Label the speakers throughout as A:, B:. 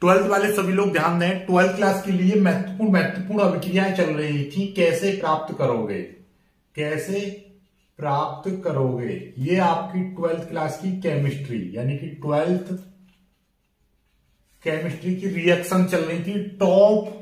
A: Twelfth वाले सभी लोग ध्यान दें, ट्वेल्थ क्लास के लिए महत्वपूर्ण अभिक्रियाएं चल रही थी। कैसे प्राप्त करोगे, कैसे प्राप्त करोगे, ये आपकी ट्वेल्थ क्लास की केमिस्ट्री यानी कि ट्वेल्थ केमिस्ट्री की रिएक्शन चल रही थी। टॉप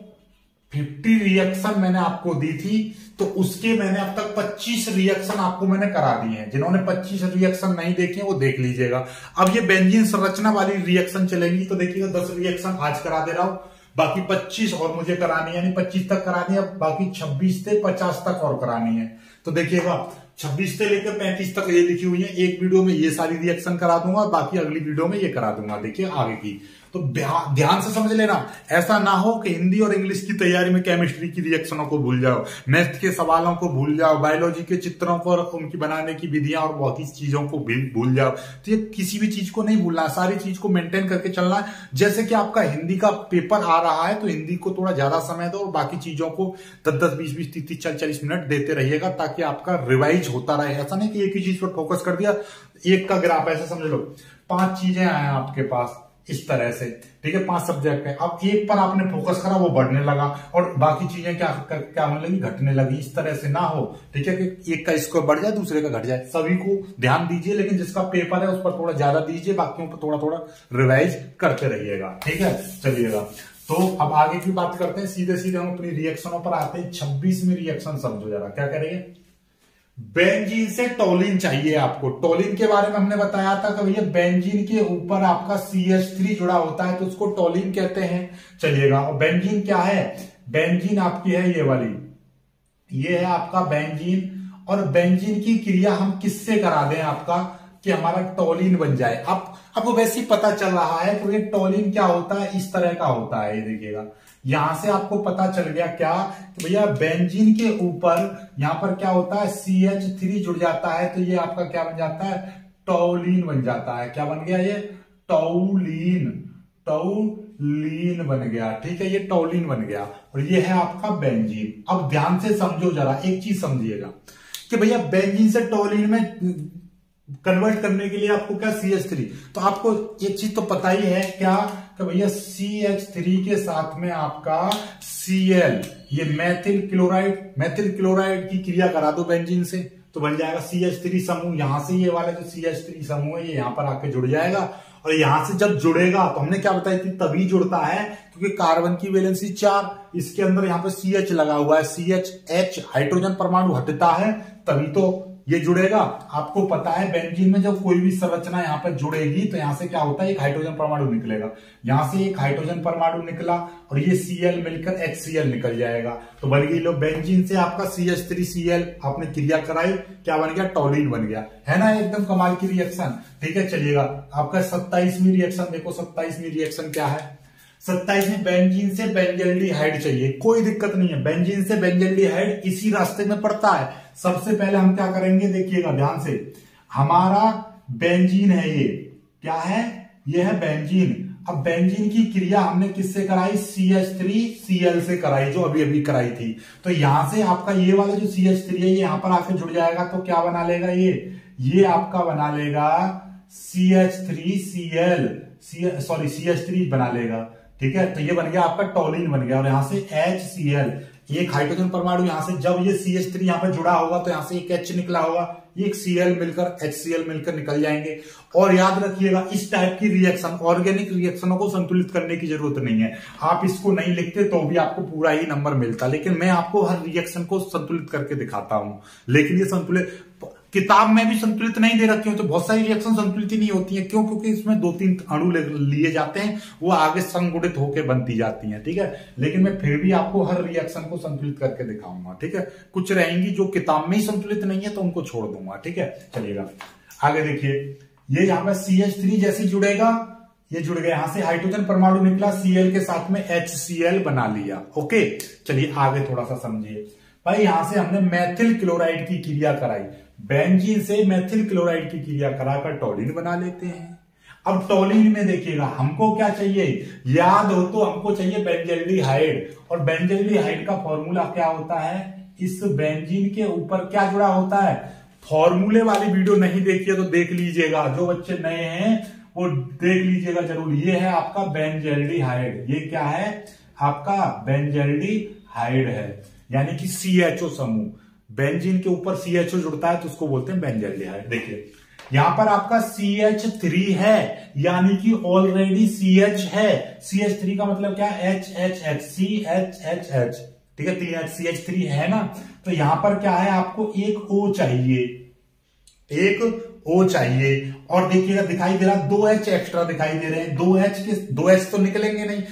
A: 50 रिएक्शन मैंने आपको दी थी, तो उसके मैंने अब तक 25 रिएक्शन आपको मैंने करा दिए हैं। जिन्होंने 25 रिएक्शन नहीं देखे वो देख लीजिएगा। अब ये बेंजीन संरचना वाली रिएक्शन चलेगी, तो देखिएगा 10 रिएक्शन आज करा दे रहा हूं, बाकी 25 और मुझे करानी है, यानी 25 तक करानी है, बाकी 26 से 50 तक और करानी है। तो देखिएगा 26 से लेकर 35 तक ये लिखी हुई है। एक वीडियो में ये सारी रिएक्शन करा दूंगा, बाकी अगली वीडियो में ये करा दूंगा। देखिए आगे की तो ध्यान से समझ लेना, ऐसा ना हो कि हिंदी और इंग्लिश की तैयारी में केमिस्ट्री की रिएक्शनों को भूल जाओ, मैथ के सवालों को भूल जाओ, बायोलॉजी के चित्रों को और उनकी बनाने की विधियां और बाकी चीजों को भी भूल जाओ। तो ये किसी भी चीज को नहीं भूलना, सारी चीज को मेंटेन करके चलना है। जैसे कि आपका हिंदी का पेपर आ रहा है तो हिंदी को थोड़ा ज्यादा समय दो और बाकी चीजों को 10-10, 20-20, 30-30, 40 मिनट देते रहिएगा, ताकि आपका रिवाइज होता रहे। ऐसा नहीं कि एक ही चीज पर फोकस कर दिया, एक का ग्राफ ऐसा समझ लो 5 चीजें आए आपके पास इस तरह से, ठीक है, 5 सब्जेक्ट है। अब एक पर आपने फोकस करा, वो बढ़ने लगा और बाकी चीजें क्या होने लगी, घटने लगी। इस तरह से ना हो, ठीक है, कि एक का स्कोर बढ़ जाए दूसरे का घट जाए। सभी को ध्यान दीजिए, लेकिन जिसका पेपर है उस पर थोड़ा ज्यादा दीजिए, बाकियों पर थोड़ा थोड़ा रिवाइज करते रहिएगा, ठीक है। चलिएगा तो अब आगे की बात करते हैं, सीधे सीधे हम अपनी रिएक्शनों पर आते हैं। 26वीं रिएक्शन समझो जरा, क्या करेंगे। बेंजीन से टोलिन चाहिए आपको। टोलिन के बारे में हमने बताया था कि भैया बेंजीन के ऊपर आपका CH3 जुड़ा होता है तो उसको टोलिन कहते हैं। चलिएगा, और बेंजीन क्या है, बेंजीन आपकी है ये वाली, ये है आपका बेंजीन। और बेंजीन की क्रिया हम किससे करा दें आपका, कि हमारा टोलिन बन जाए। अब आपको वैसे ही पता चल रहा है कि ये टोलिन क्या होता है, इस तरह का होता है। ये देखिएगा, यहां से आपको पता चल गया क्या कि भैया बेंजीन के ऊपर यहां पर क्या होता है, CH3 जुड़ जाता है, तो ये आपका क्या बन जाता है, टोलिन बन जाता है। क्या बन गया ये, टोलिन, टोलिन बन गया, ठीक है, ये टोलिन बन गया। और ये है आपका बेंजीन। अब ध्यान से समझो जरा, एक चीज समझिएगा कि भैया बेंजीन से टोलिन में कन्वर्ट करने के लिए आपको क्या, CH3, तो आपको एक चीज तो पता ही है क्या कि भैया CH3 के साथ में आपका Cl, ये मैथिल क्लोराइड की क्रिया करा दो बेंजीन से, तो बन जाएगा CH3 समूह। यहां से ये वाला जो CH3 समूह है ये यहां पर आके जुड़ जाएगा, और यहां से जब जुड़ेगा तो हमने क्या बताई थी, तभी जुड़ता है क्योंकि कार्बन की वैलेंसी 4, इसके अंदर यहां पे CH लगा हुआ है, CH हाइड्रोजन परमाणु हटता है तभी तो ये जुड़ेगा। आपको पता है बेंजीन में जब कोई भी संरचना यहां पर जुड़ेगी तो यहां से क्या होता है, एक हाइड्रोजन परमाणु निकलेगा। यहां से एक हाइड्रोजन परमाणु निकला और ये Cl मिलकर HCl निकल जाएगा, तो बन गई लो बेंजीन से आपका CH3Cl, आपने क्रिया कराई, क्या बन गया, टोलिन बन गया, है ना, एकदम कमाल की रिएक्शन, ठीक है। चलिएगा आपका 27वीं रिएक्शन देखो। 27वीं रिएक्शन क्या है, 27वीं बेंजीन से बेंजल्डिहाइड चाहिए। कोई दिक्कत नहीं है, बेंजीन से बेंजल्डिहाइड इसी रास्ते में पड़ता है। सबसे पहले हम क्या करेंगे, देखिएगा ध्यान से, हमारा बेंजीन है, ये क्या है, ये है बेंजीन। अब बेंजीन की क्रिया हमने किससे कराई, CH3Cl से कराई, जो अभी अभी कराई थी। तो यहां से आपका ये वाला जो CH3 है ये यहां पर आके जुड़ जाएगा, तो क्या बना लेगा, ये आपका बना लेगा CH3Cl, CH3 बना लेगा, ठीक है। तो ये बन गया आपका टोलिन बन गया, और यहां से HCl, एक हाइड्रोजन परमाणु यहां से, जब ये CH3 यहां पर जुड़ा होगा तो यहां से एक H निकला होगा, एक Cl मिलकर HCl मिलकर निकल जाएंगे। और याद रखिएगा, इस टाइप की रिएक्शन, ऑर्गेनिक रिएक्शनों को संतुलित करने की जरूरत नहीं है। आप इसको नहीं लिखते तो भी आपको पूरा ही नंबर मिलता, लेकिन मैं आपको हर रिएक्शन को संतुलित करके दिखाता हूं। लेकिन ये संतुलित किताब में भी संतुलित नहीं दे रखी हो, तो बहुत सारी रिएक्शन संतुलित ही नहीं होती है। क्यों, क्योंकि इसमें 2-3 अणु लिए जाते हैं, वो आगे संगुणित होकर बनती जाती हैं, ठीक है। लेकिन मैं फिर भी आपको हर रिएक्शन को संतुलित करके दिखाऊंगा, ठीक है। कुछ रहेंगी जो किताब में ही संतुलित नहीं है तो उनको छोड़ दूंगा, ठीक है। चलिएगा आगे देखिए, ये यहाँ पे CH3 जैसे जुड़ेगा, ये जुड़ गया, यहां से हाइड्रोजन परमाणु निकला, Cl के साथ में HCl बना लिया, ओके। चलिए आगे थोड़ा सा समझिए भाई, यहां से हमने मैथिल क्लोराइड की क्रिया कराई, बेंजीन से मैथिल क्लोराइड की क्रिया कराकर टोलिन बना लेते हैं। अब टोलिन में देखिएगा हमको क्या चाहिए, याद हो तो हमको चाहिए बेंजल्डिहाइड, और बेंजल्डिहाइड का फॉर्मूला क्या होता है, इस बेंजीन के ऊपर क्या जुड़ा होता है। फॉर्मूले वाली वीडियो नहीं देखी है तो देख लीजिएगा, जो बच्चे नए हैं वो देख लीजिएगा जरूर। ये है आपका बेंजल्डिहाइड, ये क्या है आपका बेंजल्डिहाइड है, यानी कि CHO समूह। बेंजीन के ऊपर CHO जुड़ता है तो उसको बोलते हैं बेंजल्डिहाइड। देखिए यहां पर आपका CH3 है, यानी कि ऑलरेडी CH है। CH3 का मतलब क्या है, HHH, CHHH, ठीक है, 3 CH3 है ना। तो यहां पर क्या है, आपको एक O चाहिए, एक O चाहिए। और देखिएगा दिखाई दे रहा 2H एक्स्ट्रा दिखाई दे रहे हैं। 2H तो निकलेंगे नहीं,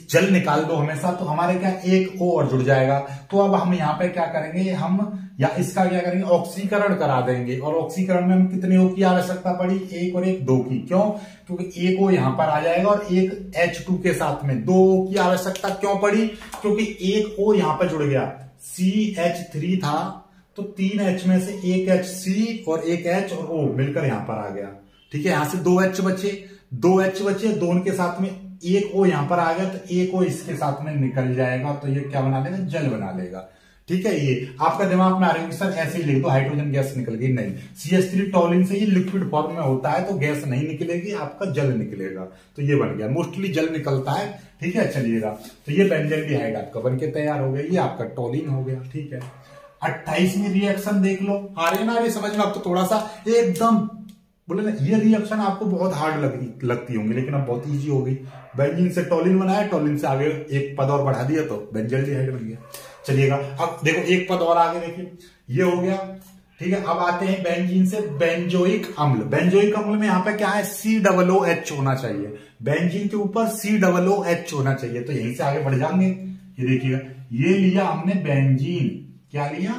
A: जल निकाल दो हमेशा, तो हमारे क्या एक O और जुड़ जाएगा। तो अब हम यहाँ पे क्या करेंगे, हम या इसका क्या करेंगे, ऑक्सीकरण करा देंगे। और ऑक्सीकरण में हम कितने O की आवश्यकता पड़ी, एक और एक 2 की। क्यों, क्योंकि एक O यहां पर आ जाएगा और एक H2 के साथ में 2 O की आवश्यकता क्यों पड़ी, क्योंकि एक O यहां पर जुड़ गया। CH3 था तो 3 H में से एक HC और एक H और O मिलकर यहां पर आ गया। ठीक है, यहां से 2H बचे, 2H बचे, 2 उनके साथ में एक O यहां पर आ गया, तो एक O इसके साथ में निकल जाएगा, तो ये क्या बना लेगा, जल बना लेगा। ठीक है, ये आपका दिमाग में आ रहा है कि सर ऐसे ही लिख दो हाइड्रोजन गैस निकल गई, नहीं। CH3 टॉलिन से ही लिक्विड फॉर्म में होता है, तो गैस नहीं निकलेगी, आपका जल निकलेगा। तो ये बन गया, मोस्टली जल निकलता है। ठीक है, चलिएगा, तो ये बेंजल्डिहाइड आपका बनके तैयार हो गया, ये आपका टॉलिन हो गया। ठीक है, 28वीं रिएक्शन देख लो, आ रहे ना, ये समझ में। अब तो थोड़ा सा एकदम बोले ना, ये रिएक्शन आपको बहुत हार्ड लगती होंगी, लेकिन अब बहुत इजी हो गई। बेंजीन से टॉलिन बनाया, टॉलिन से आगे एक पद और बढ़ा दिया तो बेंजल्डिहाइड बन गया। चलिएगा, अब देखो एक पद और आगे देखिए, ये हो गया। ठीक है, अब आते हैं बेंजीन से बेंजोइक अम्ल। बेंजोइक अम्ल में यहाँ पे क्या है, COOH होना चाहिए। बेंजीन के ऊपर COOH होना चाहिए, तो यहीं से आगे बढ़ जाएंगे। ये देखिएगा, ये लिया हमने बेंजीन, क्या लिया,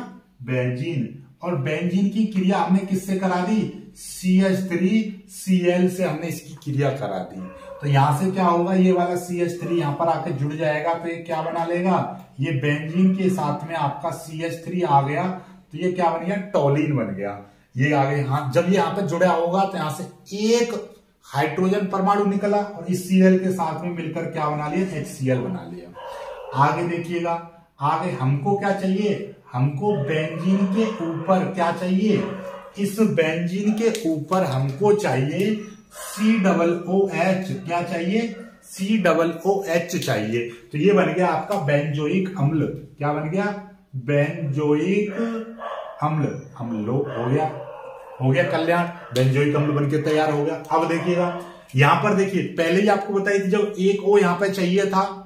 A: बेंजीन। और बेंजीन की क्रिया हमने किससे करा दी, CH3Cl से हमने इसकी क्रिया करा दी। तो यहां से क्या होगा, ये वाला CH3 यहां पर आके जुड़ जाएगा, तो ये क्या बना लेगा, ये बेंजीन के साथ में आपका CH3 आ गया, तो ये क्या बन गया, टॉलिन बन गया। ये आ गया, हाँ, जब ये यहाँ पे जुड़ा होगा तो यहां से एक हाइड्रोजन परमाणु निकला और इस Cl के साथ में मिलकर क्या बना लिया, HCl बना लिया। आगे देखिएगा, आगे हमको क्या चाहिए, हमको बेंजीन के ऊपर क्या चाहिए, इस बेंजीन के ऊपर हमको चाहिए COOH, क्या चाहिए, COOH चाहिए। तो ये बन गया आपका बेंजोइक अम्ल। क्या बन गया, बेंजोइक अम्ल। अम्ल हो गया कल्याण, बेंजोइक अम्ल बनके तैयार हो गया। अब देखिएगा, यहां पर देखिए, पहले ही आपको बताई थी, जब एक O यहां पे चाहिए था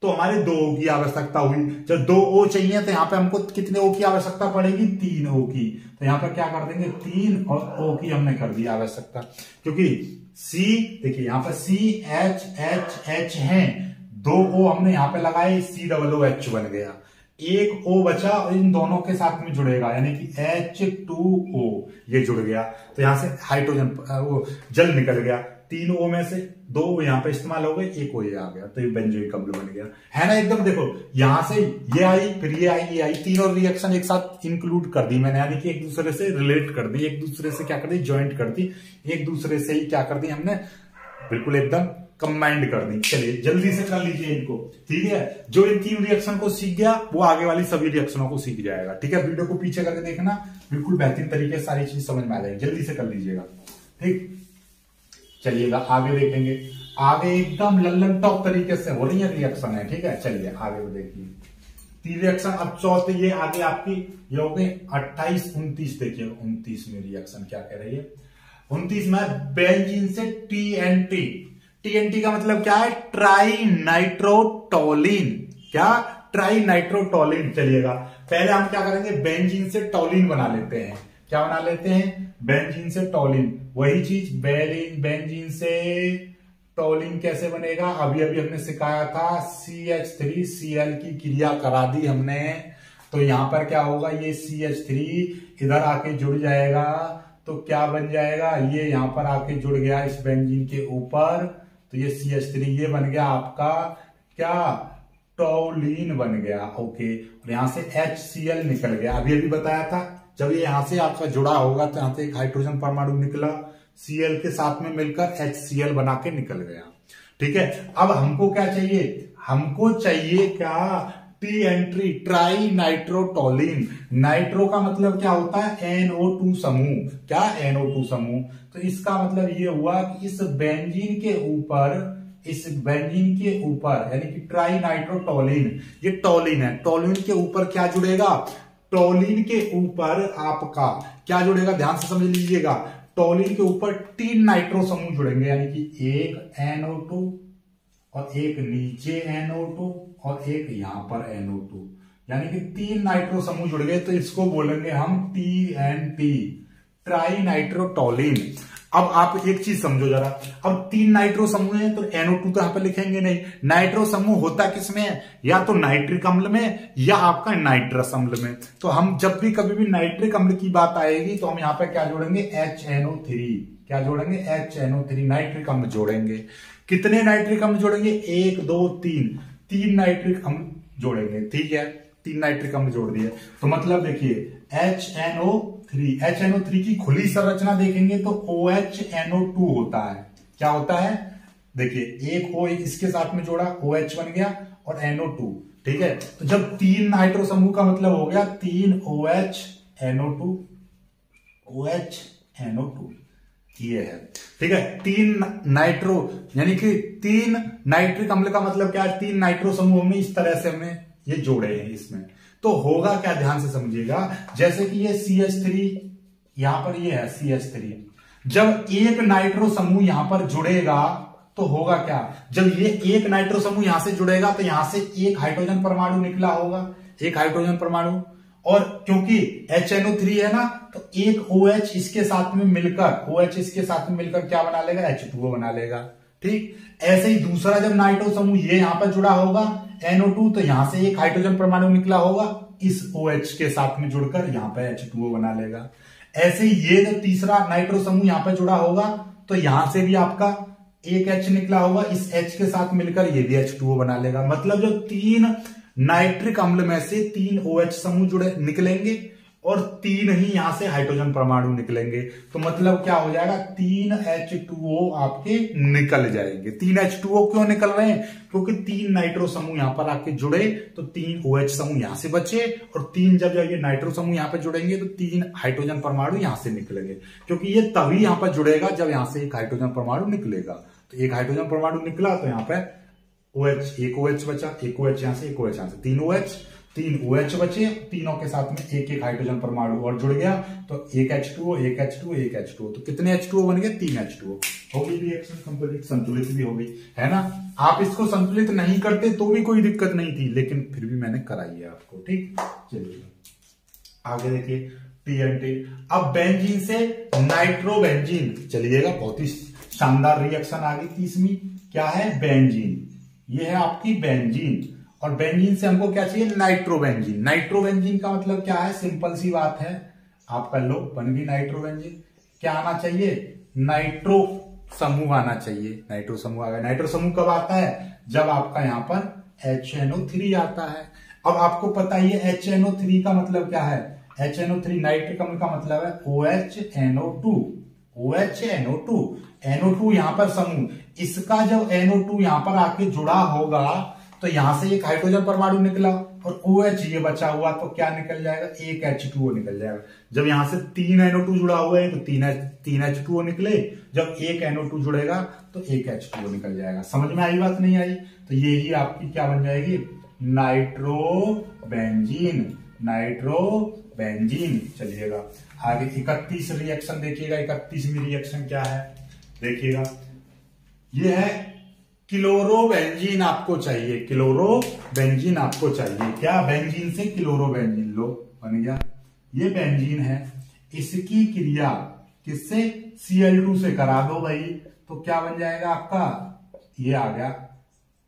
A: तो हमारे 2 O की आवश्यकता हुई। जब 2 O चाहिए तो यहां पे हमको कितने O की आवश्यकता पड़ेगी, 3 O की। तो यहां पर क्या कर देंगे, 3 और O की हमने कर दी आवश्यकता, क्योंकि C देखिए यहां पर CHHH है, 2 O हमने यहां पे लगाए, COOH बन गया। एक O बचा और इन दोनों के साथ में जुड़ेगा, यानी कि H2O, ये जुड़ गया। तो यहां से हाइड्रोजन वो जल निकल गया। 3 O में से 2 O यहां पे इस्तेमाल हो गए, एक O ये आ गया, तो ये बेंजोइक अम्ल बन गया, है ना। एकदम देखो, यहां से ये आई, फिर ये आई, ये आई, तीनों रिएक्शन एक साथ इंक्लूड कर दी मैंने, यानी कि एक दूसरे से रिलेट कर दी, एक दूसरे से क्या कर दी, ज्वाइंट कर दी, एक दूसरे से ही क्या कर दी हमने, बिल्कुल एकदम कंबाइंड कर दी। चलिए जल्दी से कर लीजिए इनको। ठीक है, जो इन 3 रिएक्शन को सीख गया वो आगे वाली सभी रिएक्शनों को सीख जाएगा। ठीक है, वीडियो को पीछे करके देखना, बिल्कुल बेहतरीन तरीके से सारी चीज समझ में आ जाएगी। जल्दी से कर लीजिएगा। ठीक, चलिएगा आगे देखेंगे। आगे एकदम लल्लन टॉप तरीके से हो रही है रिएक्शन है। ठीक है, चलिए आगे को देखिए। 3 रिएक्शन, अब चौथे ये आगे आपकी ये हो गई 28, 29। देखिए 29 में रिएक्शन क्या कह रही है, 29 में बेंजीन से TNT। TNT का मतलब क्या है, ट्राई नाइट्रोटोलिन। क्या, ट्राई नाइट्रोटोलिन। चलिएगा, पहले हम क्या करेंगे, बेंजीन से टोलिन बना लेते हैं। क्या बना लेते हैं, बेंजीन से टोलिन। वही चीज बेंजीन से टोलिन कैसे बनेगा, अभी अभी हमने सिखाया था, CH3Cl की क्रिया करा दी हमने। तो यहां पर क्या होगा, ये CH3 इधर आके जुड़ जाएगा, तो क्या बन जाएगा, ये यहां पर आके जुड़ गया इस बेंजीन के ऊपर, तो ये CH3 ये बन गया आपका क्या, टोलिन बन गया। ओके, और यहां से HCl निकल गया। अभी अभी बताया था, जब ये यहां से आपका जुड़ा होगा तो यहां से एक हाइड्रोजन परमाणु निकला, Cl के साथ में मिलकर HCl बना के निकल गया। ठीक है, अब हमको क्या चाहिए, हमको चाहिए क्या, T entry try nitrotoluene. Nitro का मतलब क्या होता है? NO2 समूह। क्या? NO2 समूह। तो इसका मतलब ये हुआ कि इस बेंजीन के ऊपर यानी कि ट्राई नाइट्रोटोलिन, ये टोलिन है, टोलिन के ऊपर क्या जुड़ेगा? टोलिन के ऊपर आपका क्या जुड़ेगा? ध्यान से समझ लीजिएगा। टोलिन के ऊपर 3 नाइट्रो समूह जुड़ेंगे, यानी कि एक NO2 और एक नीचे NO2 और एक यहां पर NO2, यानी कि 3 नाइट्रो समूह जुड़ गए। तो इसको बोलेंगे हम TNT, ट्राई नाइट्रोटोलिन। अब आप एक चीज समझो जरा, अब 3 नाइट्रो समूह है तो NO2 तो यहां पर लिखेंगे नहीं। नाइट्रो समूह होता किसमें है? या तो नाइट्रिक अम्ल में या आपका नाइट्रस अम्ल में। तो हम जब भी कभी भी नाइट्रिक अम्ल की बात आएगी तो हम यहां पर क्या जोड़ेंगे? HNO3। क्या जोड़ेंगे? HNO3, नाइट्रिक अम्ल जोड़ेंगे। कितने नाइट्रिक अम्ल जोड़ेंगे? 1 2 3, 3 नाइट्रिक अम्ल जोड़ेंगे। ठीक है, 3 नाइट्रिक अम्ल जोड़ दिए। तो मतलब देखिए HNO3 की खुली संरचना देखेंगे तो OHNO2 होता है। क्या होता है? देखिए एक O इसके साथ में जोड़ा, OH बन गया और NO2। ठीक है, तो जब 3 नाइट्रो समूह का मतलब हो गया 3 OHNO2 ये है। ठीक है, 3 नाइट्रो यानी कि 3 नाइट्रिक अम्ल का मतलब क्या है? 3 नाइट्रो समूह में इस तरह से हमने ये जोड़े हैं इसमें। तो होगा क्या? ध्यान से समझिएगा। जैसे कि ये CH3 यहां पर ये है CH3, जब एक नाइट्रो समूह यहां पर जुड़ेगा तो होगा क्या? जब ये एक नाइट्रो समूह यहां से जुड़ेगा तो यहां से एक हाइड्रोजन परमाणु निकला होगा, एक हाइड्रोजन परमाणु। और क्योंकि HNO3 है ना, तो एक OH इसके साथ में मिलकर क्या बना लेगा? H2O बना लेगा। ठीक, ऐसे ही दूसरा जब नाइट्रो समूह ये यहां पर जुड़ा होगा NO2, तो यहां से एक हाइड्रोजन परमाणु निकला होगा, इस OH के साथ में जुड़कर यहां पर H2O बना लेगा। ऐसे ही ये जो तीसरा नाइट्रो समूह यहां पर जुड़ा होगा तो यहां से भी आपका एक H निकला होगा, इस H के साथ मिलकर ये भी H2O बना लेगा। मतलब जो 3 नाइट्रिक अम्ल में से 3 OH समूह जुड़े निकलेंगे और 3 ही यहां से हाइड्रोजन परमाणु निकलेंगे। तो मतलब क्या हो जाएगा? 3 H2O आपके निकल जाएंगे। 3 H2O क्यों निकल रहे हैं? क्योंकि 3 नाइट्रो समूह यहां पर आके जुड़े तो 3 OH समूह यहां से बचे, और 3 जब ये नाइट्रो समूह यहां पर जुड़ेंगे तो 3 हाइड्रोजन परमाणु यहां से निकलेंगे। क्योंकि ये तभी यहां पर जुड़ेगा जब यहां से एक हाइड्रोजन परमाणु निकलेगा। तो एक हाइड्रोजन परमाणु निकला तो यहां पर OH, एक OH बचा, एक OH यहां से, एक OH यहां से, 3 OH बचे, तीनों के साथ में एक एक हाइड्रोजन परमाणु और जुड़ गया तो एक H2O, एक H2O, एक H2O। तो कितने H2O बन गए? 3 H2O। हो गई रिएक्शन कंप्लीट, संतुलित भी हो गई, है ना। आप इसको संतुलित नहीं करते तो भी कोई दिक्कत नहीं थी, लेकिन फिर भी मैंने कराई है आपको। ठीक, चलिए आगे देखिए TNT। अब बेंजीन से नाइट्रोबेंजीन, चलिएगा बहुत ही शानदार रिएक्शन आ गई 30वीं। क्या है? बेंजीन। ये है आपकी बेंजीन, और बेंजीन से हमको क्या चाहिए? नाइट्रोबेंजीन। नाइट्रोबेंजीन का मतलब क्या है? सिंपल सी बात है, आपका लो बन गई नाइट्रोबेंजीन। क्या आना चाहिए? नाइट्रो समूह आना चाहिए। नाइट्रो समूह आ गया। नाइट्रो समूह कब आता है? जब आपका यहां पर HNO3 आता है। अब आपको पता ही है HNO3 का मतलब क्या है? HNO3 नाइट्रिक अम्ल का मतलब है OHNO2। OHNO2, NO2 यहां पर समूह, इसका जब NO2 यहां पर आके जुड़ा होगा तो यहां से एक हाइड्रोजन परमाणु निकला और OH ये बचा हुआ, तो क्या निकल जाएगा? एक H2O निकल जाएगा। जब यहां से 3 NO2 जुड़ा हुआ है तो 3 H2O निकले, जब एक NO2 जुड़ेगा तो एक H2O निकल जाएगा। समझ में आई बात? नहीं आई? तो ये ही आपकी क्या बन जाएगी? नाइट्रोबेंजीन। नाइट्रोबेंजीन। चलिएगा आगे 31 रिएक्शन देखिएगा। 31वीं रिएक्शन क्या है? देखिएगा, ये है क्लोरोबेंजीन आपको चाहिए। क्लोरोबेंजीन आपको चाहिए। क्या? बेंजीन से क्लोरोबेंजीन। लो बन गया, ये बेंजीन है। इसकी क्रिया किससे? Cl2 से करा दो भाई, तो क्या बन जाएगा आपका? ये आ गया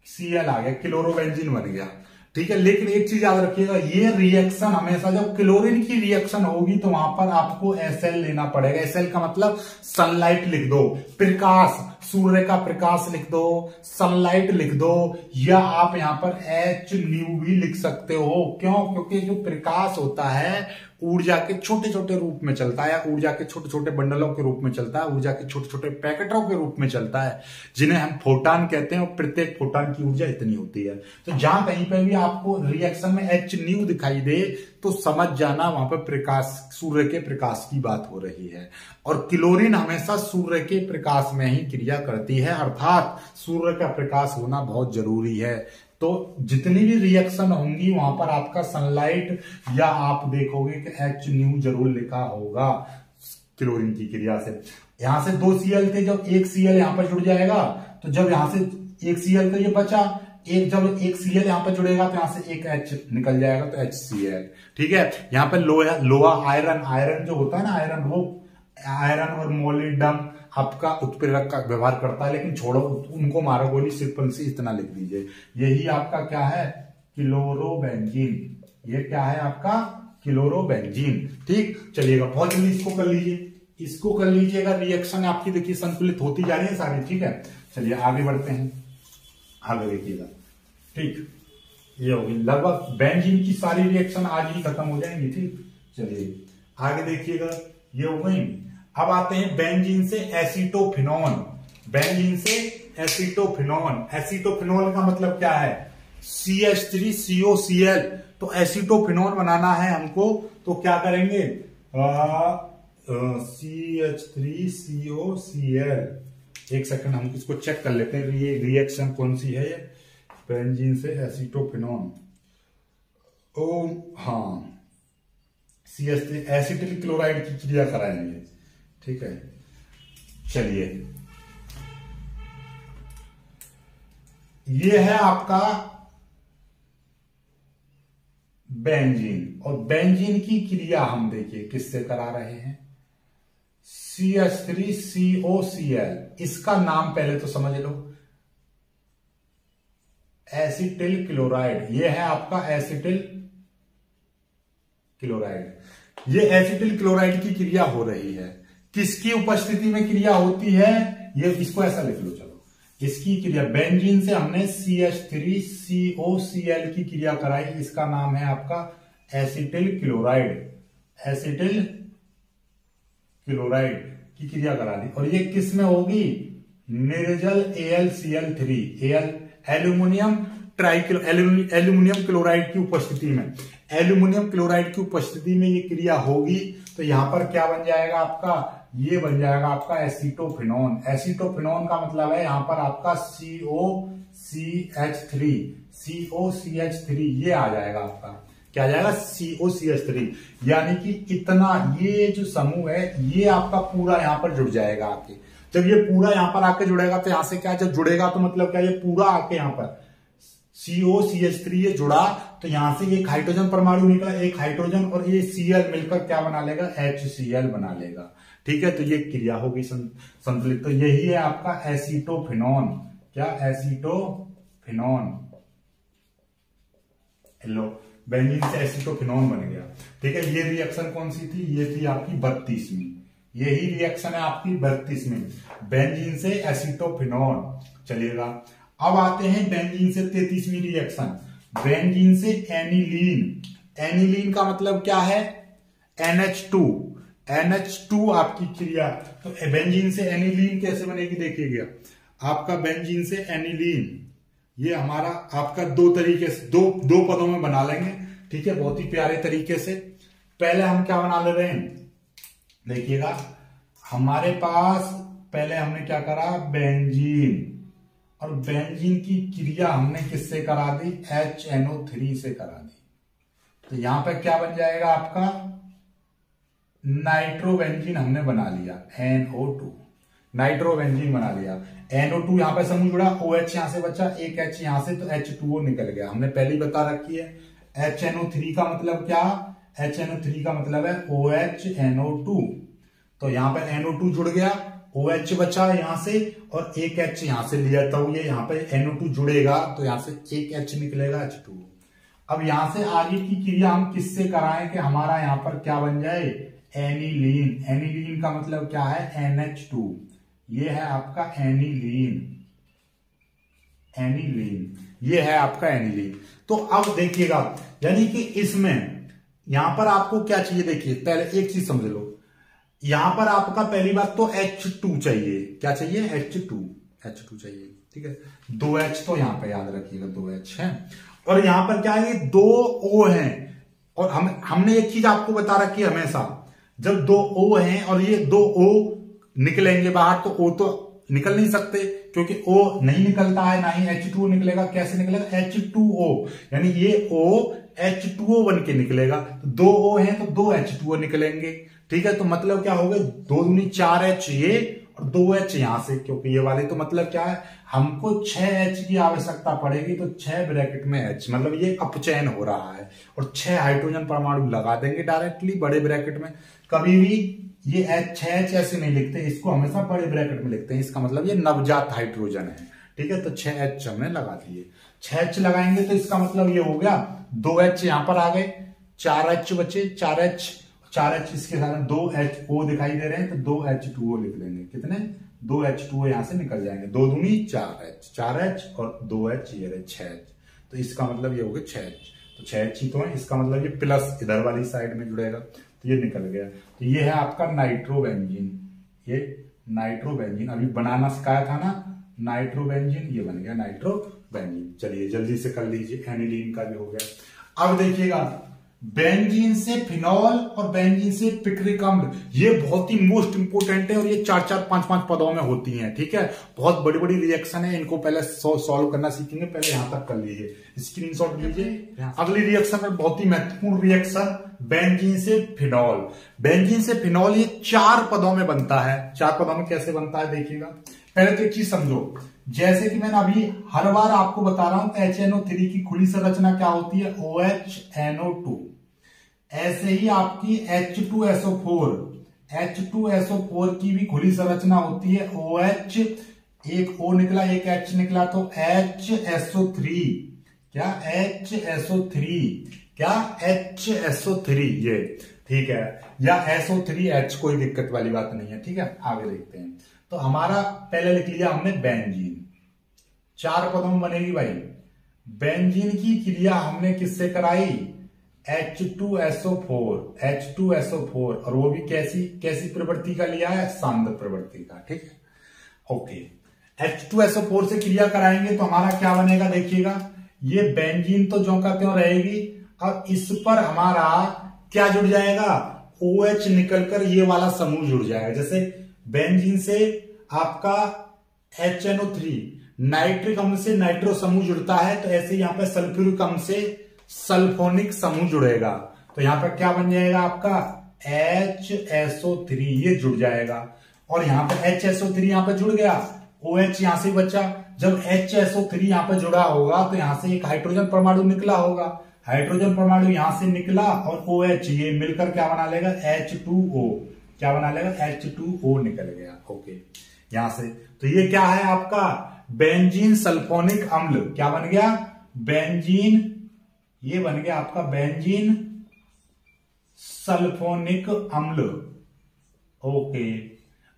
A: Cl आ गया, क्लोरोबेंजीन बन गया। ठीक है, लेकिन एक चीज याद रखिएगा, ये रिएक्शन हमेशा जब क्लोरीन की रिएक्शन होगी तो वहां पर आपको Sl लेना पड़ेगा। Sl का मतलब सनलाइट लिख दो, प्रकाश, सूर्य का प्रकाश लिख दो, सनलाइट लिख दो, या आप यहां पर H भी लिख सकते हो। क्यों? क्योंकि जो प्रकाश होता है ऊर्जा के छोटे छोटे रूप में चलता है, या ऊर्जा के छोटे छोटे बंडलों के रूप में चलता है, ऊर्जा के छोटे छोटे पैकेटों के रूप में चलता है, जिन्हें हम फोटान कहते हैं, और प्रत्येक फोटान की ऊर्जा इतनी होती है। तो जहां कहीं पे भी आपको रिएक्शन में एच न्यू दिखाई दे तो समझ जाना वहां पर प्रकाश, सूर्य के प्रकाश की बात हो रही है। और क्लोरीन हमेशा सूर्य के प्रकाश में ही क्रिया करती है, अर्थात सूर्य का प्रकाश होना बहुत जरूरी है। तो जितनी भी रिएक्शन होंगी वहां पर आपका सनलाइट या आप देखोगे कि एच न्यू जरूर लिखा होगा क्लोरीन की क्रिया से। यहां से 2 Cl थे, जब एक Cl यहां पर जुड़ जाएगा तो जब यहां से एक Cl तो ये बचा, जब एक Cl यहां पर जुड़ेगा तो यहां से एक H निकल जाएगा तो HCl। ठीक है, यहाँ पे लोहा आयरन जो होता है ना, आयरन और मोलिब्डेनम आपका उत्प्रेरक का व्यवहार करता है, लेकिन छोड़ो उनको मारो गोली, सिंपल से इतना लिख दीजिए। यही आपका क्या है, क्लोरोबेंजीन। ये क्या है आपका, क्लोरोबेंजीन। ठीक, चलिएगा बहुत जल्दी इसको कर लीजिए, इसको कर लीजिएगा। रिएक्शन आपकी देखिए संतुलित होती जा रही है सारी। ठीक है, चलिए आगे बढ़ते हैं, आगे देखिएगा। ठीक, ये होगी लगभग बेंजीन की सारी रिएक्शन आज ही खत्म हो जाएंगी। ठीक, चलिए आगे देखिएगा, ये हो गई। अब आते हैं बेंजीन से एसीटोफिनोन। बेंजीन से एसीटोफिनोन, एसीटोफिनोन का मतलब क्या है, CH3COCl। तो एसीटोफिनोन बनाना है हमको, तो क्या करेंगे, CH3COCl। एक सेकंड हम इसको चेक कर लेते हैं, ये रिएक्शन कौन सी है, ये बेंजीन से एसीटोफिनोन। ओ हाँ, CH3 एसिटिल क्लोराइड की क्रिया कराएंगे। ठीक है, चलिए ये है आपका बेंजीन, और बेंजीन की क्रिया हम देखिए किससे करा रहे हैं, CH3COCl। इसका नाम पहले तो समझ लो, एसिटिल क्लोराइड। ये है आपका एसिटिल क्लोराइड। ये एसिटिल क्लोराइड की क्रिया हो रही है, किसकी उपस्थिति में क्रिया होती है, ये इसको ऐसा लिख लो। चलो, इसकी क्रिया बेंजीन से हमने CH3COCl की क्रिया कराई, इसका नाम है आपका एसिटिल क्लोराइड। एसिटिल क्लोराइड की क्रिया करा दी, और ये किस में होगी, निर्जल AlCl3, एल्यूमिनियम क्लोराइड की उपस्थिति में। एल्यूमिनियम क्लोराइड की उपस्थिति में ये क्रिया होगी, तो यहां पर क्या बन जाएगा आपका, ये बन जाएगा आपका एसीटोफिनोन। एसीटोफिनोन का मतलब है यहां पर आपका COCH3, ये आ जाएगा आपका, क्या आ जाएगा, COCH3। यानी कि इतना ये जो समूह है ये आपका पूरा यहां पर जुड़ जाएगा आके। जब ये पूरा यहां पर आके जुड़ेगा तो यहां से क्या, जब जुड़ेगा तो मतलब क्या, ये पूरा आके यहां पर COCH3 ये जुड़ा, तो यहां से एक हाइड्रोजन परमाणु निकला, एक हाइड्रोजन और ये Cl मिलकर क्या बना लेगा, HCl बना लेगा। ठीक है, तो ये क्रिया होगी संतुलित। तो यही है आपका एसीटोफिनोन। क्या, एसीटोफिनोन। लो, बेंजीन से एसीटोफिनोन बन गया। ठीक है, ये रिएक्शन कौन सी थी, ये थी आपकी 32वीं। यही रिएक्शन है आपकी 32वीं, बेंजीन से एसीटोफिनोन। चलिएगा, अब आते हैं बेंजीन से 33वीं रिएक्शन, बेंजीन से एनिलीन। एनिलीन का मतलब क्या है, NH2 आपकी क्रिया। तो बेंजीन से एनिलीन कैसे बनेगी देखिएगा, आपका बेंजीन से एनिलीन ये हमारा आपका दो तरीके से, दो पदों में बना लेंगे। ठीक है, बहुत ही प्यारे तरीके से। पहले हम क्या बना ले रहे हैं, देखिएगा हमारे पास पहले हमने क्या करा, बेंजीन, और बेंजीन की क्रिया हमने किससे करा दी, HNO3 से करा दी। तो यहां पर क्या बन जाएगा आपका, नाइट्रोबेंजीन हमने बना लिया, NO2, नाइट्रोबेंजीन बना लिया। NO2 यहां पर समूह जुड़ा, OH यहां से बचा, एक H यहां से, तो H2O निकल गया। हमने पहले ही बता रखी है। HNO3 का मतलब क्या, HNO3 का मतलब है OHNO2। तो यहां पर NO2 जुड़ गया, OH बचा यहां से, और एक H यहां से लिया, तो ये यहां पे NO2 जुड़ेगा तो यहां से एक H निकलेगा, H2। अब यहां से आगे की क्रिया हम किससे कराएं कि हमारा यहां पर क्या बन जाए, एनिलीन। एनिलीन का मतलब क्या है, NH2। ये है आपका एनिलीन, ये है आपका एनिलीन। तो अब देखिएगा, यानी कि इसमें यहां पर आपको क्या चाहिए, देखिए पहले एक चीज समझ लो, यहां पर आपका पहली बात तो H2 चाहिए। क्या चाहिए? H2 चाहिए, ठीक है। 2H तो यहां पे याद रखिएगा, 2H है। और यहां पर क्या है, 2 O हैं। और हमने एक चीज आपको बता रखी है हमेशा, जब 2 O हैं और ये 2 O निकलेंगे बाहर, तो O तो निकल नहीं सकते, क्योंकि O नहीं निकलता है, ना ही H2O निकलेगा। कैसे निकलेगा? H2O, यानी ये O H2O बन के निकलेगा। तो 2 O है तो 2 H2O निकलेंगे, ठीक है। तो मतलब क्या हो गया, 2 दूनी 4H ये और 2H यहां से, क्योंकि ये वाले तो मतलब क्या है, हमको 6H की आवश्यकता पड़ेगी, तो 6 ब्रैकेट में H, मतलब ये अपचयन हो रहा है। और 6 हाइड्रोजन परमाणु लगा देंगे डायरेक्टली बड़े ब्रैकेट में। कभी भी ये H ऐसे नहीं लिखते, इसको हमेशा बड़े ब्रैकेट में लिखते हैं। इसका मतलब ये नवजात हाइड्रोजन है, ठीक है। तो 6H हमने लगा दिए। 6H लगाएंगे तो इसका मतलब ये हो गया 2H यहां पर आ गए, 4H बचे, 4H इसके साथ 2HO दिखाई दे रहे हैं, तो 2H2O लिख लेंगे। कितने? 2H2O यहां से निकल जाएंगे। 2 दूनी 4H और 2H ये रहे 6H। तो इसका मतलब ये हो गया 6H। तो 6H ही तो है, इसका मतलब ये प्लस इधर वाली साइड में जुड़ेगा, तो ये निकल गया। तो ये है आपका नाइट्रोबेंजीन। ये नाइट्रोबेंजीन अभी बनाना सिखाया था ना, नाइट्रोबेंजीन, ये बन गया नाइट्रोबेंजीन। चलिए जल्दी से कर लीजिए, एनिलीन का भी हो गया। अब देखिएगा, बेंजीन से फिनॉल और बेंजीन से पिक्रिक अम्ल, ये बहुत ही मोस्ट इंपोर्टेंट है और ये 4-4, 5-5 पदों में होती हैं, ठीक है। बहुत बड़ी बड़ी रिएक्शन है, इनको पहले सॉल्व करना सीखेंगे, पहले यहां तक कर लीजिए, स्क्रीनशॉट लीजिए। अगली रिएक्शन है बहुत ही महत्वपूर्ण रिएक्शन, बेंजीन से फिनॉल। बेंजीन से फिनॉल ये 4 पदों में बनता है। 4 पदों में कैसे बनता है देखिएगा। पहले तो एक चीज समझो, जैसे कि मैंने अभी हर बार आपको बता रहा हूं, HNO3 की खुली संरचना क्या होती है? OHNO2। ऐसे ही आपकी H2SO4 की भी खुली संरचना होती है OH, एक O निकला एक H निकला, तो HSO3। क्या? HSO3 ये, ठीक है। या SO3H, कोई दिक्कत वाली बात नहीं है, ठीक है। आगे देखते हैं। तो हमारा पहले लिख लिया हमने बेंजीन, 4 पदों में बनेगी भाई। बेंजीन की क्रिया हमने किससे कराई? H2SO4, और वो भी कैसी प्रवृत्ति का लिया है? सांद्र प्रवृत्ति का, ठीक है। ओके, H2SO4 से क्रिया कराएंगे तो हमारा क्या बनेगा देखिएगा। ये बेंजीन तो ज्यों का त्यों रहेगी। अब इस पर हमारा क्या जुड़ जाएगा? OH निकलकर ये वाला समूह जुड़ जाएगा। जैसे बेंजीन से आपका HNO3, नाइट्रिक अम्ल से नाइट्रो समूह जुड़ता है, तो ऐसे यहां पर सल्फ्यूरिक अम्ल से सल्फोनिक समूह जुड़ेगा। तो यहां पर क्या बन जाएगा आपका? HSO3, ये जुड़ जाएगा। और यहां पर HSO3 यहां पर जुड़ गया, OH यहां से बचा। जब HSO3 यहां पर जुड़ा होगा तो यहां से एक हाइड्रोजन परमाणु निकला होगा, हाइड्रोजन परमाणु यहां से निकला और OH ये मिलकर क्या बना लेगा? H2O। क्या बना लेगा? H2O निकल गया। ओके, यहां से तो ये क्या है आपका? बेंजीन सल्फोनिक अम्ल। क्या बन गया? बेंजीन, ये बन गया आपका बेंजीन सल्फोनिक अम्ल। ओके,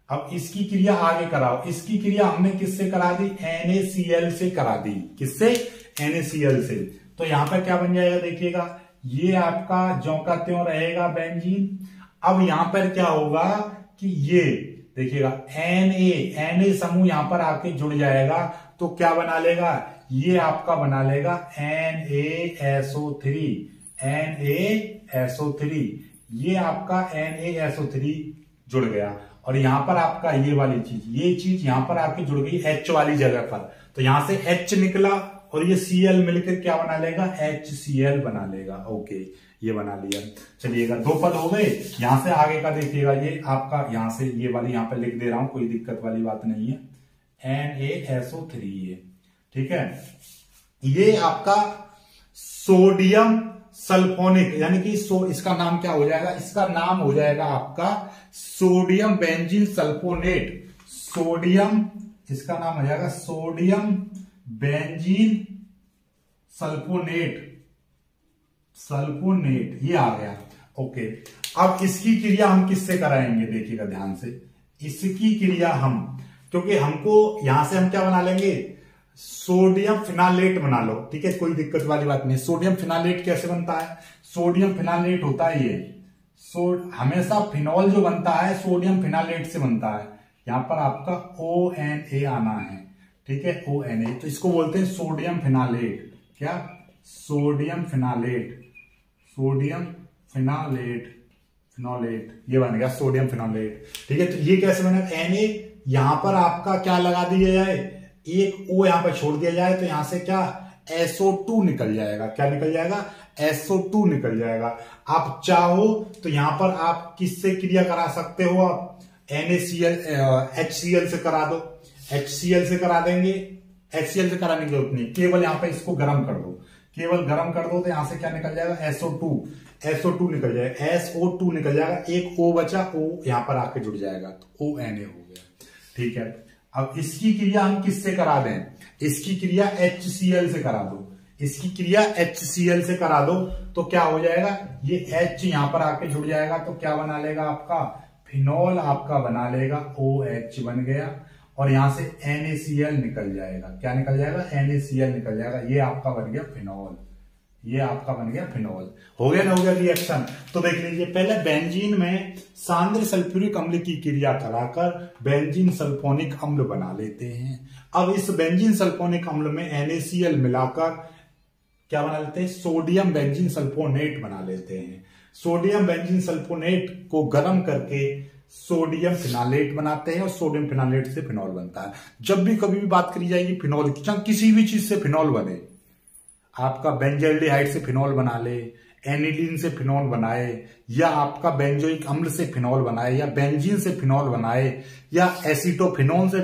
A: अब इसकी क्रिया आगे कराओ। इसकी क्रिया हमने किससे करा दी? NaCl से करा दी। किससे? NaCl से। तो यहां पर क्या बन जाएगा देखिएगा, ये आपका ज्यों का त्यों रहेगा बेंजीन। अब यहां पर क्या होगा कि ये देखिएगा Na समूह यहां पर आके जुड़ जाएगा, तो क्या बना लेगा? ये आपका बना लेगा NaSO3। ये आपका NaSO3 जुड़ गया। और यहां पर आपका ये वाली चीज, ये चीज यहां पर आके जुड़ गई H वाली जगह पर, तो यहां से H निकला और ये Cl मिलकर क्या बना लेगा? HCl बना लेगा। ओके, ये बना लिया। चलिएगा, 2 पद हो गए। यहां से आगे का देखिएगा, ये आपका यहां से ये वाली यहां पर लिख दे रहा हूं, कोई दिक्कत वाली बात नहीं है। NaSO3 ये, ठीक है। ये आपका सोडियम सल्फोनिक, यानी कि इसका नाम क्या हो जाएगा? इसका नाम हो जाएगा आपका सोडियम बेंजीन सल्फोनेट। सोडियम, इसका नाम हो जाएगा सोडियम बेंजीन सल्फोनेट। ये आ गया। ओके, अब इसकी क्रिया हम किससे कराएंगे देखिएगा ध्यान से। इसकी क्रिया हम, क्योंकि हमको यहां से हम क्या बना लेंगे? सोडियम फिनालेट बना लो, ठीक है, कोई दिक्कत वाली बात नहीं। सोडियम फिनालेट कैसे बनता है? सोडियम फिनालेट होता है ये, हमेशा फिनॉल जो बनता है सोडियम फिनालेट से बनता है। यहां पर आपका ONA आना है, ठीक है, ONA, तो इसको बोलते हैं सोडियम फिनालेट। क्या? सोडियम फिनालेट, सोडियम फिनालेट, फिनोलेट, ये बन गया सोडियम फिनोलेट, ठीक है। तो ये कैसे बना? Na, यहां पर आपका क्या लगा दिया जाए, एक O यहां पर छोड़ दिया जाए, तो यहां से क्या SO2 निकल जाएगा। क्या निकल जाएगा? SO2 निकल जाएगा। आप चाहो तो यहां पर आप किससे क्रिया करा सकते हो? आप NaCl, HCl से करा दो, HCl से करा देंगे। HCl से कराने की जरूरत नहीं, केवल यहां पर इसको गर्म कर दो, केवल गर्म कर दो, तो यहां से क्या निकल जाएगा? SO2 निकल जाएगा, SO2 निकल जाएगा, एक O बचा, O यहां पर आके जुड़ जाएगा, तो ONA हो गया, ठीक है। अब इसकी क्रिया हम किससे करा दें? इसकी क्रिया HCl से करा दो, इसकी क्रिया HCl से करा दो, तो क्या हो जाएगा? ये H यहां पर आके जुड़ जाएगा, तो क्या बना लेगा? आपका फिनॉल आपका बना लेगा, OH बन गया, और यहां से NaCl निकल जाएगा। क्या निकल जाएगा? NaCl निकल जाएगा, ये आपका बन गया फिनॉल, ये आपका बन गया फिनॉल। हो गया ना, हो गया रिएक्शन। तो देख लीजिए, पहले बेंजीन में सांद्र सल्फ्यूरिक अम्ल की क्रिया कराकर बेंजीन सल्फोनिक अम्ल बना लेते हैं। अब इस बेंजीन सल्फोनिक अम्ल में NaCl मिलाकर क्या बना लेते हैं? सोडियम बेंजीन सल्फोनेट बना लेते हैं। सोडियम बेंजीन सल्फोनेट को गर्म करके सोडियम फिनालेट बनाते हैं, और सोडियम फिनालेट से फिनॉल बनता है। जब भी कभी भी बात करी जाएगी फिनॉल की, चाहे किसी भी चीज से फिनॉल बने, आपका बेंजल्डिहाइड से फिनॉल बना ले, एनिलीन से फिनॉल बनाए, या आपका बेंजोइक अम्ल से फिनॉल बनाए, या बेंजीन से फिनॉल बनाए, या एसीटोफिनॉल से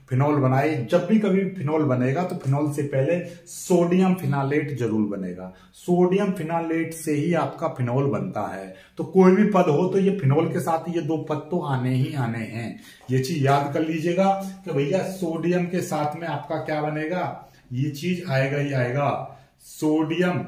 A: फिनॉल बनाए, जब भी कभी फिनॉल बनेगा तो फिनॉल से पहले सोडियम फिनालेट जरूर बनेगा। सोडियम फिनालेट से ही आपका फिनॉल बनता है। तो कोई भी पद हो तो ये फिनॉल के साथ ये दो पद तो आने ही आने हैं। ये चीज याद कर लीजिएगा कि भैया सोडियम के साथ में आपका क्या बनेगा, ये चीज आएगा ही आएगा। सोडियम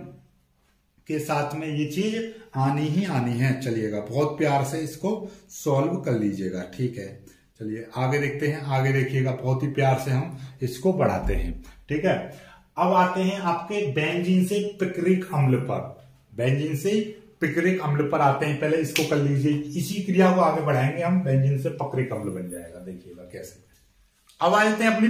A: के साथ में ये चीज आनी ही आनी है। चलिएगा, बहुत प्यार से इसको सॉल्व कर लीजिएगा, ठीक है। चलिए आगे देखते हैं, आगे देखिएगा, बहुत ही प्यार से हम इसको बढ़ाते हैं, ठीक है। अब आते हैं आपके बेंजीन से पिक्रिक अम्ल पर, बेंजीन से पिक्रिक अम्ल पर आते हैं। पहले इसको कर लीजिए, इसी क्रिया को आगे बढ़ाएंगे हम, बेंजीन से पिक्रिक अम्ल बन जाएगा। देखिएगा कैसे। अब आते हैं अपनी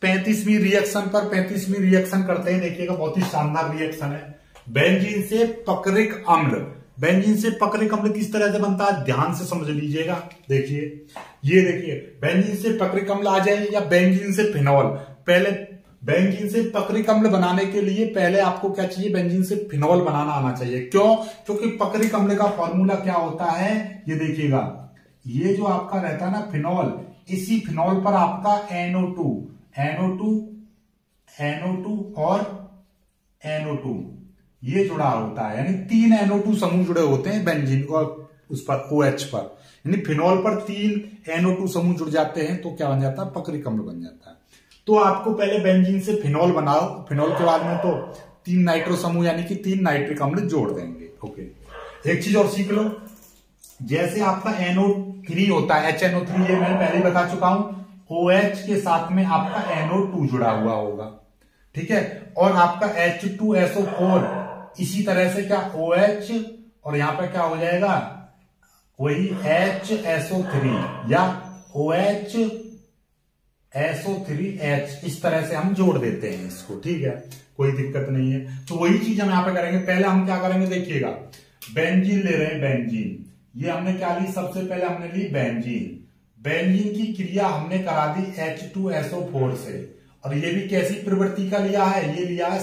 A: 35वीं रिएक्शन पर। 35वीं रिएक्शन करते हैं, देखिएगा बहुत ही शानदार रिएक्शन है। बेंजीन से पिक्रिक अम्ल, बेंजीन से पिक्रिक अम्ल किस तरह से बनता है ध्यान से समझ लीजिएगा। देखिए, ये देखिए, बेंजीन से पिक्रिक अम्ल आ जाए या बेंजीन से फिनॉल। पहले बेंजीन से पिक्रिक अम्ल बनाने के लिए पहले आपको क्या चाहिए, बेंजीन से फिनॉल बनाना आना चाहिए। क्यों? क्योंकि पिक्रिक अम्ल का फॉर्मूला क्या होता है, ये देखिएगा, ये जो आपका रहता है ना फिनॉल, इसी फिनॉल पर आपका NO2 और NO2 ये जुड़ा होता है, यानी 3 NO2 समूह जुड़े होते हैं बेंजीन और उस पर OH पर, यानी फिनॉल पर 3 NO2 समूह जुड़ जाते हैं, तो क्या बन जाता है, पिक्रिक अम्ल बन जाता है। तो आपको पहले बेंजीन से फिनॉल बनाओ, फिनॉल के बाद में तो 3 नाइट्रो समूह यानी कि 3 नाइट्रिक अम्ल जोड़ देंगे। ओके, एक चीज और सीख लो, जैसे आपका NO3 होता है, HNO3, ये मैंने पहले ही बता चुका हूं, OH के साथ में आपका NO2 जुड़ा हुआ होगा, ठीक है। और आपका H2SO4 इसी तरह से क्या OH, और यहां पर क्या हो जाएगा, वही HSO3 या OHSO3H, इस तरह से हम जोड़ देते हैं इसको, ठीक है, कोई दिक्कत नहीं है। तो वही चीज हम यहां पे करेंगे। पहले हम क्या करेंगे, देखिएगा, बेंजीन ले रहे हैं, बेंजीन, ये हमने क्या ली, सबसे पहले हमने ली बेंजीन। बेंजीन की क्रिया हमने करा दी H2SO4 से, और ये भी कैसी प्रवृत्ति का लिया है, ये लिया है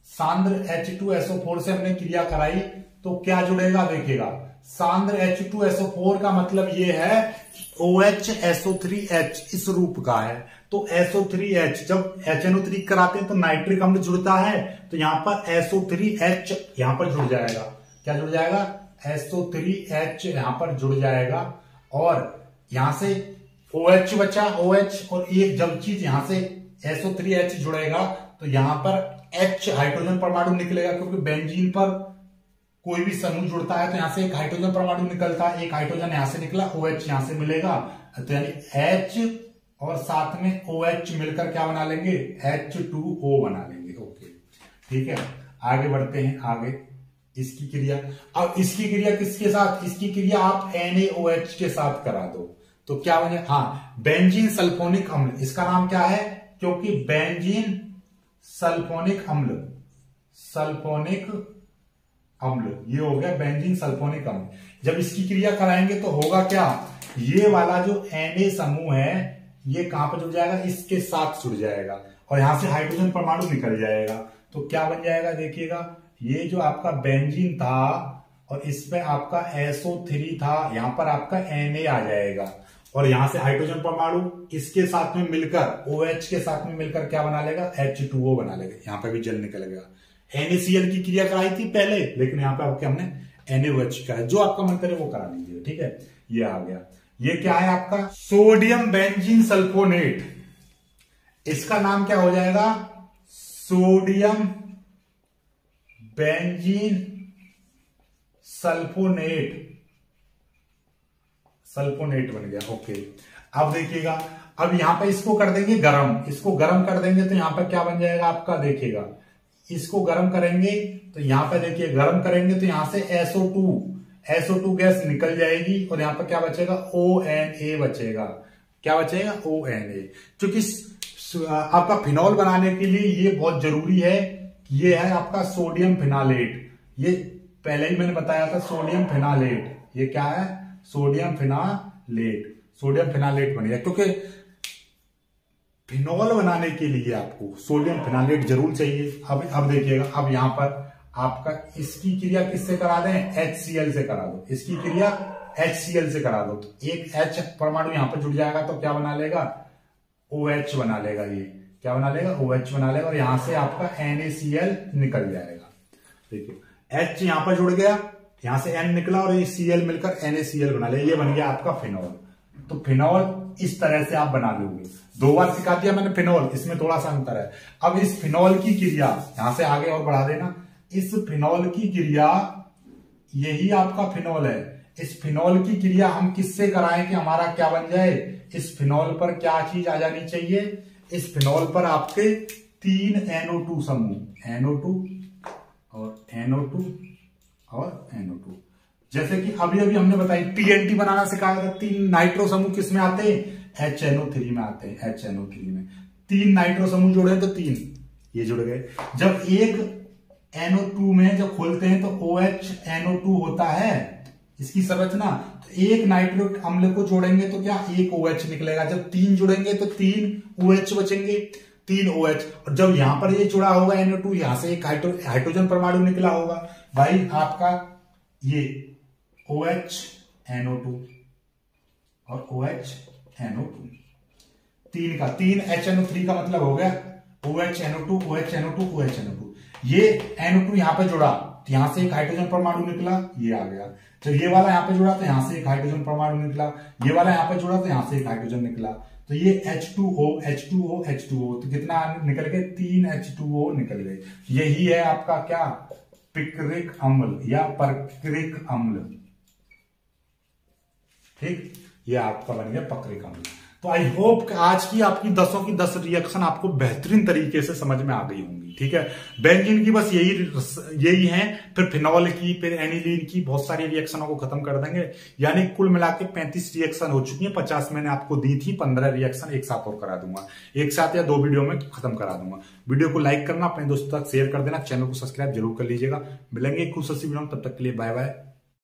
A: सांद्र H2SO4 से हमने क्रिया कराई, तो क्या जुड़ेगा, देखिएगा, सांद्र H2SO4 का मतलब ये है OHSO3H इस रूप का है। तो SO3H, जब HNO3 कराते हैं तो नाइट्रिक अम्ल जुड़ता है, तो यहां पर SO3H यहां पर जुड़ जाएगा। क्या जुड़ जाएगा, SO3H यहां पर जुड़ जाएगा, और यहां से OH बचा, OH, और एक जब चीज यहां से SO3H जुड़ेगा तो यहां पर H हाइड्रोजन परमाणु निकलेगा, क्योंकि बेंजीन पर कोई भी समूह जुड़ता है तो यहां से एक हाइड्रोजन परमाणु निकलता है, एक हाइड्रोजन यहां से निकला, OH यहां से मिलेगा, तो यानी H और साथ में OH मिलकर क्या बना लेंगे, H2O बना लेंगे। ओके ठीक है, आगे बढ़ते हैं। आगे इसकी क्रिया, अब इसकी क्रिया किसके साथ, इसकी क्रिया आप NaOH के साथ करा दो तो क्या बने, हाँ बेंजीन सल्फोनिक अम्ल। इसका नाम क्या है, क्योंकि बेंजीन सल्फोनिक अम्ल, सल्फोनिक अम्ल ये हो गया बेंजीन सल्फोनिक अम्ल। जब इसकी क्रिया कराएंगे तो होगा क्या, ये वाला जो Na समूह है ये कहां पर जुड़ जाएगा, इसके साथ जुड़ जाएगा और यहां से हाइड्रोजन परमाणु निकल जाएगा। तो क्या बन जाएगा, देखिएगा ये जो आपका बेंजीन था और इस पे आपका SO3 था, यहां पर आपका Na आ जाएगा और यहां से हाइड्रोजन परमाणु इसके साथ में मिलकर OH के साथ में मिलकर क्या बना लेगा, H2O बना लेगा। यहां पर भी जल निकल गया। NaCl की क्रिया कराई थी पहले, लेकिन यहां पे आपके हमने NaOH का है, जो आपका मन करे वो करा लीजिए। ठीक है, ये आ गया। ये क्या है आपका सोडियम बेंजीन सल्फोनेट, इसका नाम क्या हो जाएगा, सोडियम बेंजीन सल्फोनेट, सल्फोनेट बन गया। ओके, अब देखिएगा, अब यहां पे इसको कर देंगे गरम, इसको गरम कर देंगे तो यहां पर क्या बन जाएगा आपका, देखिएगा इसको गरम करेंगे तो यहां पे देखिए गरम करेंगे तो यहां से SO2 गैस निकल जाएगी और यहां पर क्या बचेगा, ONA बचेगा। क्या बचेगा, ONA। क्योंकि आपका फिनॉल बनाने के लिए ये बहुत जरूरी है, ये है आपका सोडियम फिनालेट। ये पहले ही मैंने बताया था सोडियम फिनालेट, ये क्या है, सोडियम फिनालेट, सोडियम फिनालेट बन गया। क्योंकि फिनॉल बनाने के लिए आपको सोडियम फिनालेट जरूर चाहिए। अब देखिएगा, अब यहां पर आपका इसकी क्रिया किससे करा दें, HCl से करा दो, इसकी क्रिया HCl से करा दो तो एक H परमाणु यहां पर जुड़ जाएगा तो क्या बना लेगा, OH बना लेगा। ये क्या बना लेगा, OH बना लेगा और यहां से आपका NaCl निकल जाएगा। देखिए H यहां पर जुड़ गया, यहां से N निकला और ये Cl मिलकर NaCl बना लिया, ये बन गया आपका फिनॉल। तो फिनॉल इस तरह से आप बना लोगे। 2 बार सिखा दिया मैंने फिनॉल, इसमें थोड़ा सा अंतर है। अब इस फिनॉल की क्रिया यहां से आगे और बढ़ा देना, इस फिनॉल की क्रिया, यही आपका फिनॉल है, इस फिनॉल की क्रिया हम किससे कराएं कि हमारा क्या बन जाए, इस फिनॉल पर क्या चीज आ जानी चाहिए, इस फिनॉल पर आपके 3 NO2 समूह, NO2 और NO2 और NO2। जैसे कि अभी अभी हमने बताई TNT बनाना सिखाया था, 3 नाइट्रो समूह किसमें आते हैं, HNO3 में आते हैं, HNO3 में 3 नाइट्रो समूह जोड़े तो 3 ये जुड़ गए। जब एक NO2 में जब खोलते हैं तो OH NO2 होता है इसकी संरचना, तो एक नाइट्रिक अम्ल को जोड़ेंगे तो क्या, एक OH निकलेगा। जब 3 जुड़ेंगे तो 3 OH बचेंगे, 3 OH। और जब यहां पर ये जुड़ा होगा NO2, यहां से एक हाइड्रोजन परमाणु निकला होगा, भाई आपका ये OH NO2 और OH NO2, 3 HNO3 का मतलब हो गया OH NO2 OH NO2 OH NO2। ये NO2 यहां पे जुड़ा तो यहां से एक हाइड्रोजन परमाणु निकला, ये आ गया। जब ये वाला यहां पे जुड़ा तो यहां से एक हाइड्रोजन परमाणु निकला, ये वाला यहां पे जुड़ा तो यहां से एक हाइड्रोजन निकला। तो ये H2O H2O H2O, तो कितना निकल गए, 3 H2O निकल गए। यही है आपका क्या, पिक्रिक अम्ल या पर्क्रिक अम्ल। ठीक, ये आपका बन गया पक्रिक अम्ल। तो आई होप आज की आपकी 10 की 10 रिएक्शन आपको बेहतरीन तरीके से समझ में आ गई होंगी। ठीक है, बेंजीन की बस यही है, फिर फिनॉल की, फिर एनिलीन की, बहुत सारी रिएक्शनों को खत्म कर देंगे। यानी कुल मिला के 35 रिएक्शन हो चुकी है, 50 मैंने आपको दी थी, 15 रिएक्शन एक साथ और करा दूंगा, एक साथ या 2 वीडियो में खत्म करा दूंगा। वीडियो को लाइक करना, अपने दोस्तों तक शेयर कर देना, चैनल को सब्सक्राइब जरूर कर लीजिएगा। मिलेंगे खुश वीडियो में, तब तक के लिए बाय बाय।